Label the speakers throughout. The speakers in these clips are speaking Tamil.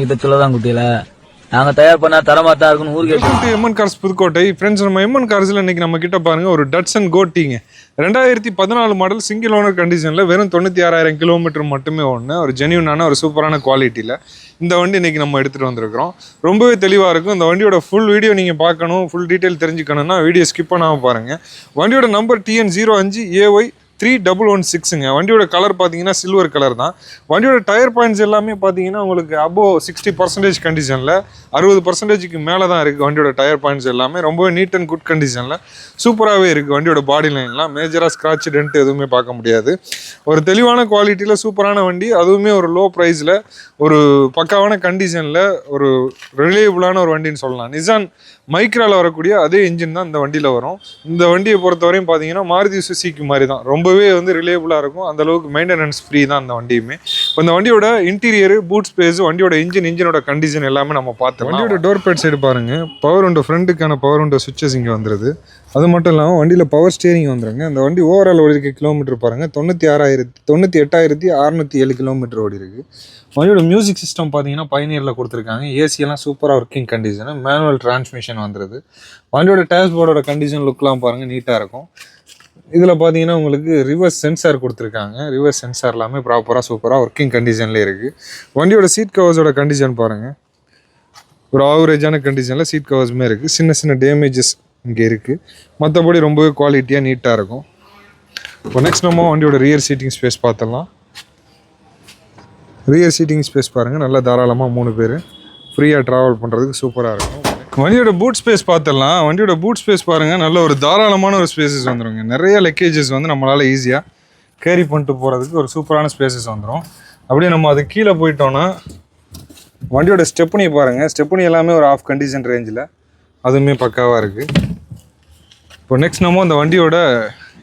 Speaker 1: இதை சொல்லதான் குட்டியில நாங்க தயார் பண்ணா தரமா தான் இருக்குன்னு ஊருக்கு
Speaker 2: எம்என் கார்ஸ் புதுக்கோட்டை ஃப்ரெண்ட்ஸ். நம்ம எம்என் கார்ஸ்ல இன்னைக்கு நம்ம கிட்ட பாருங்க ஒரு டட்சன் கோட்டிங்க 2014 மாடல் சிங்கிள் ஓனர் கண்டிஷன்ல வெறும் 96,000 கிலோமீட்டர் மட்டுமே ஓடுன ஒரு ஜென்யூனான ஒரு சூப்பரான குவாலிட்டியில இந்த வண்டி இன்னைக்கு நம்ம எடுத்துட்டு வந்திருக்கிறோம். ரொம்பவே தெளிவா இருக்கும். இந்த வண்டியோட ஃபுல் வீடியோ நீங்க பார்க்கணும், ஃபுல் டீடைல் தெரிஞ்சுக்கணும்னா வீடியோ ஸ்கிப் பண்ணாம பாருங்க. வண்டியோட நம்பர் TN05AY 3116ங்க. வண்டியோட கலர் பார்த்தீங்கன்னா சில்வர் கலர் தான். வண்டியோட டயர் பாயிண்ட்ஸ் எல்லாமே பார்த்தீங்கன்னா உங்களுக்கு அபோவ் 60% கண்டிஷனில் 60%க்கு மேலே தான் இருக்குது. வண்டியோட டயர் பாயிண்ட்ஸ் எல்லாமே ரொம்பவே நீட் அண்ட் குட் கண்டிஷனில் சூப்பராகவே இருக்குது. வண்டியோட பாடி லைன்லாம் மேஜராக ஸ்க்ராட்ச் டென்ட் எதுவுமே பார்க்க முடியாது. ஒரு தெளிவான குவாலிட்டியில் சூப்பரான வண்டி, அதுவுமே ஒரு லோ ப்ரைஸில் ஒரு பக்காவான கண்டிஷனில் ஒரு ரிலையபிளான ஒரு வண்டின்னு சொல்லலாம். நிசான் மைக்ராவில் வரக்கூடிய அதே இன்ஜின் தான் இந்த வண்டியில் வரும். இந்த வண்டியை பொறுத்தவரையும் பார்த்தீங்கன்னா மாருதி சுசுகி மாதிரி தான், ரொம்பவே வந்து ரிலையபிளாக இருக்கும். அந்த அளவுக்கு மெயின்டெனன்ஸ் ஃப்ரீ தான் அந்த வண்டியுமே. இப்போ இந்த வண்டியோட இன்டீரியர், பூட் ஸ்பேஸ், வண்டியோட இன்ஜினோட கண்டிஷன் எல்லாமே நம்ம பார்த்தோம். வண்டியோட டோர் பேட் சைடு பாருங்க, பவர் விண்டோ, ஃப்ரண்ட்டுக்கான பவர் விண்டோ சுவிட்சஸ் இங்கே வந்துருது. அது மட்டும் இல்லாமல் வண்டியில் பவர் ஸ்டேரிங் வந்துருங்க. இந்த வண்டி ஓவரால் ஓடி இருக்க கிலோமீட்டர் பாருங்கள் 98,607 கிலோமீட்டர் ஓடி இருக்கு. வண்டியோட மியூசிக் சிஸ்டம் பார்த்தீங்கன்னா பயனியரில் கொடுத்துருக்காங்க. ஏசியெல்லாம் சூப்பராக ஒர்க்கிங் கண்டிஷனு, மேனுவல் டிரான்ஸ்மிஷன் வந்துருது. வண்டியோட டேஷ்போர்டோட கண்டிஷன் லுக்லாம் பாருங்கள் நீட்டாக இருக்கும். இதில் பார்த்தீங்கன்னா உங்களுக்கு ரிவர்ஸ் சென்சார் கொடுத்துருக்காங்க. ரிவர்ஸ் சென்சார் எல்லாமே ப்ராப்பராக சூப்பராக ஒர்க்கிங் கண்டிஷன்லேயே இருக்குது. வண்டியோட சீட் கவர்ஸோட கண்டிஷன் பாருங்கள், ஒரு ஆவரேஜான கண்டிஷனில் சீட் கவர்ஸுமே இருக்குது. சின்ன சின்ன டேமேஜஸ் இங்கே இருக்குது. மற்றபடி ரொம்பவே குவாலிட்டியாக நீட்டாக இருக்கும். இப்போ நெக்ஸ்ட் நம்ம வண்டியோட ரியர் சீட்டிங் ஸ்பேஸ் பார்த்துடலாம். ரியர் சீட்டிங் ஸ்பேஸ் பாருங்கள், நல்லா தாராளமாக 3 பேர் ஃப்ரீயாக ட்ராவல் பண்ணுறதுக்கு சூப்பராக இருக்கும். வண்டியோட பூட் ஸ்பேஸ் பார்த்துடலாம். வண்டியோட பூட் ஸ்பேஸ் பாருங்கள், நல்ல ஒரு தாராளமான ஒரு ஸ்பேசஸ் வந்துடுங்க. நிறைய லக்கேஜஸ் வந்து நம்மளால் ஈஸியாக கேரி பண்ணிட்டு போகிறதுக்கு ஒரு சூப்பரான ஸ்பேசஸ் வந்துடும். அப்படியே நம்ம அது கீழே போயிட்டோன்னா வண்டியோட ஸ்டெப்னி பாருங்கள், ஸ்டெப்னி எல்லாமே ஒரு ஆஃப் கண்டிஷன் ரேஞ்சில் அதுவுமே பக்காவாக இருக்குது. இப்போ நெக்ஸ்ட் நம்ம அந்த வண்டியோட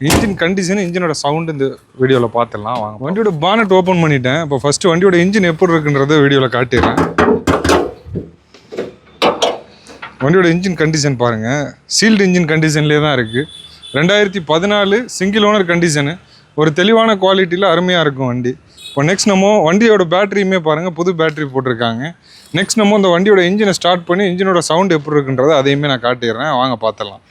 Speaker 2: இன்ஜின் கண்டிஷன், இன்ஜினோட சவுண்டு இந்த வீடியோவில் பார்த்துடலாம் வாங்க. வண்டியோட பானட் ஓப்பன் பண்ணிட்டேன். இப்போ ஃபஸ்ட்டு வண்டியோட இன்ஜின் எப்படி இருக்குன்றத வீடியோவில் காட்டிடுறேன். வண்டியோட இன்ஜின் கண்டிஷன் பாருங்கள், சீல்டு இன்ஜின் கண்டிஷன்லேயே தான் இருக்குது. 2014 சிங்கிள் ஓனர் கண்டிஷனு, ஒரு தெளிவான குவாலிட்டியில் அருமையாக இருக்கும் வண்டி. இப்போ நெக்ஸ்ட் நம்ம வண்டியோட பேட்டரியுமே பாருங்கள், புது பேட்டரி போட்டிருக்காங்க. நெக்ஸ்ட் நம்ம இந்த வண்டியோட இன்ஜினை ஸ்டார்ட் பண்ணி இன்ஜினோட சவுண்டு எப்படி இருக்குன்றதை அதையுமே நான் காட்டிடுறேன், வாங்க பார்த்துடலாம்.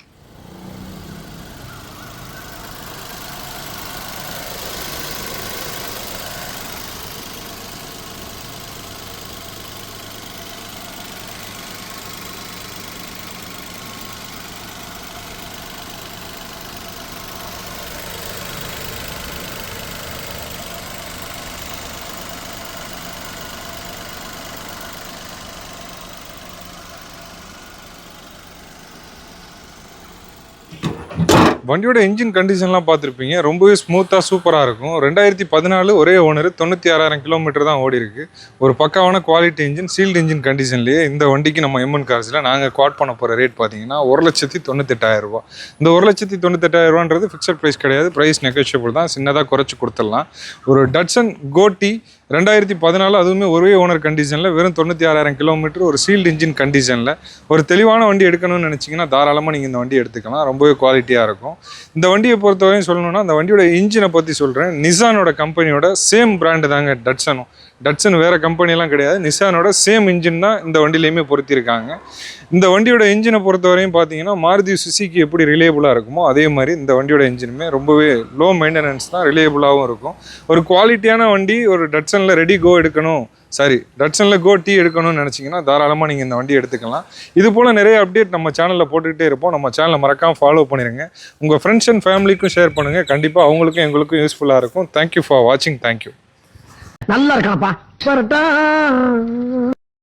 Speaker 2: வண்டியோட இன்ஜின் கண்டிஷன்லாம் பார்த்துருப்பீங்க, ரொம்பவே ஸ்மூத்தாக சூப்பராக இருக்கும். 2014 ஒரே ஓனர், 96,000 கிலோமீட்டர் தான் ஓடி இருக்குது. ஒரு பக்காவான குவாலிட்டி இன்ஜின், சீல்டு இன்ஜின் கண்டிஷன்லேயே இந்த வண்டிக்கு நம்ம எம்என் கார்ஸில் நாங்கள் குவாட் பண்ண போகிற ரேட் பார்த்தீங்கன்னா 1,98,000 ரூபா. இந்த 1,98,000 ரூபான்றது ஃபிக்ஸட் ப்ரைஸ் கிடையாது, ப்ரைஸ் நெகோஷியபிள் தான், சின்னதாக குறைச்சி கொடுத்துடலாம். ஒரு டட்சன் கோட்டி 2014 அதுவுமே ஒரே ஓனர் கண்டிஷனில் வெறும் 96,000 கிலோமீட்டர், ஒரு சீல்டு இன்ஜின் கண்டிஷனில் ஒரு தெளிவான வண்டி எடுக்கணும்னு நினச்சிங்கன்னா தாராளமாக நீங்கள் இந்த வண்டி எடுத்துக்கலாம். ரொம்பவே குவாலிட்டியாக இருக்கும். இந்த வண்டியை பொறுத்தவரையும் சொல்லணும்னா அந்த வண்டியோட இன்ஜினை பற்றி சொல்கிறேன். நிசானோட கம்பெனியோட சேம் பிராண்டு தாங்க டட்சனும். டட்சன் வேறு கம்பெனிலாம் கிடையாது, நிசானோட சேம் இன்ஜின் தான் இந்த வண்டியிலையுமே பொருத்திருக்காங்க. இந்த வண்டியோட இன்ஜினை பொறுத்தவரையும் பார்த்தீங்கன்னா மாருதி சுசுகி எப்படி ரிலையபிளாக இருக்குமோ அதே மாதிரி இந்த வண்டியோட இன்ஜினுமே ரொம்பவே லோ மெயின்டெனன்ஸ் தான், ரிலையபிளாகவும் இருக்கும். ஒரு குவாலிட்டியான வண்டி, ஒரு டட்சனில் ரெடி கோ எடுக்கணும், டட்சனில் கோ டீ எடுக்கணும்னு நினச்சிங்கன்னா தாராளமாக நீங்கள் இந்த வண்டி எடுத்துக்கலாம். இது போல் நிறைய அப்டேட் நம்ம சேனலில் போட்டுக்கிட்டே இருப்போம். நம்ம சேனலை மறக்காமல் ஃபாலோ பண்ணிடுங்க. உங்கள் ஃப்ரெண்ட்ஸ் அண்ட் ஃபேமிலிக்கும் ஷேர் பண்ணுங்கள். கண்டிப்பாக அவங்களுக்கும் எங்களுக்கும் யூஸ்ஃபுல்லாக இருக்கும். தேங்க்யூ ஃபார் வாட்சிங். தேங்க்யூ.
Speaker 3: நல்லா இருக்காப்பா.